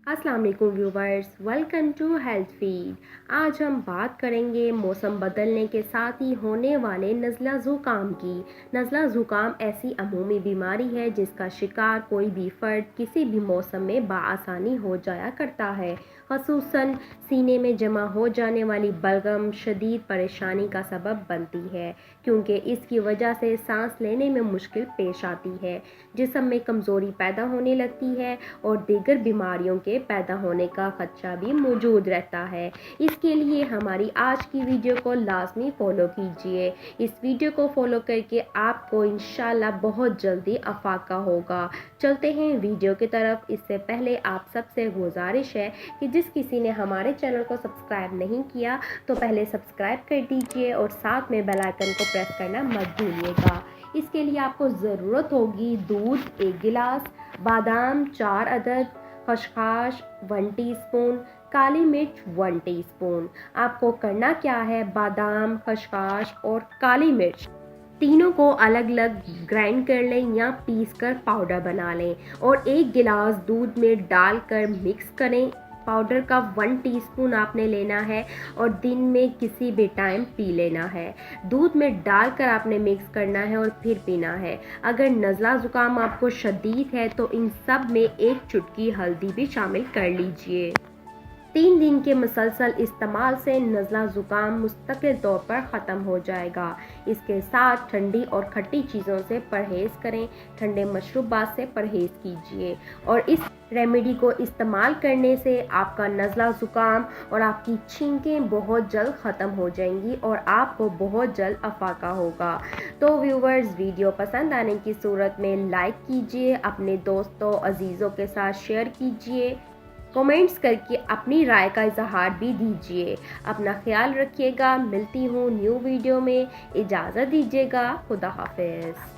अस्सलाम वालेकुम viewers, welcome to health feed. आज हम बात करेंगे मौसम बदलने के साथ ही होने वाले नज़ला ज़ुकाम की। नज़ला ज़ुकाम ऐसी अमूमी बीमारी है जिसका शिकार कोई भी फ़र्द किसी भी मौसम में बआसानी हो जाया करता है। ख़ुसूसन सीने में जमा हो जाने वाली बलगम शदीद परेशानी का सबब बनती है, क्योंकि इसकी वजह से सांस लेने में मुश्किल पेश आती है, जिस्म में कमज़ोरी पैदा होने लगती है और दीगर बीमारियों के पैदा होने का खदशा भी मौजूद रहता है। इसके लिए हमारी आज की वीडियो को लाजमी फॉलो कीजिए। इस वीडियो को फॉलो करके आपको इंशाल्लाह बहुत जल्दी अफाका होगा। चलते हैं वीडियो की तरफ। इससे पहले आप सबसे गुजारिश है कि जिस किसी ने हमारे चैनल को सब्सक्राइब नहीं किया तो पहले सब्सक्राइब कर दीजिए और साथ में बेल आइकन को प्रेस करना मत भूलिएगा। इसके लिए आपको ज़रूरत होगी दूध 1 गिलास, बादाम 4 अदद, खसखस 1 टीस्पून, काली मिर्च 1 टीस्पून। आपको करना क्या है, बादाम, खसखस और काली मिर्च तीनों को अलग अलग ग्राइंड कर लें या पीस कर पाउडर बना लें और 1 गिलास दूध में डालकर मिक्स करें। पाउडर का 1 टीस्पून आपने लेना है और दिन में किसी भी टाइम पी लेना है। दूध में डालकर आपने मिक्स करना है और फिर पीना है। अगर नज़ला ज़ुकाम आपको शदीद है तो इन सब में 1 चुटकी हल्दी भी शामिल कर लीजिए। 3 दिन के मुसलसल इस्तेमाल से नज़ला ज़ुकाम मुस्तकिल तौर पर ख़त्म हो जाएगा। इसके साथ ठंडी और खट्टी चीज़ों से परहेज़ करें, ठंडे मशरूबात से परहेज़ कीजिए और इस रेमेडी को इस्तेमाल करने से आपका नज़ला ज़ुकाम और आपकी छींकें बहुत जल्द ख़त्म हो जाएंगी और आपको बहुत जल्द अफाका होगा। तो व्यूवर्स, वीडियो पसंद आने की सूरत में लाइक कीजिए, अपने दोस्तों अजीज़ों के साथ शेयर कीजिए, कमेंट्स करके अपनी राय का इजहार भी दीजिए। अपना ख्याल रखिएगा। मिलती हूँ न्यू वीडियो में। इजाज़त दीजिएगा। खुदा हाफिज़।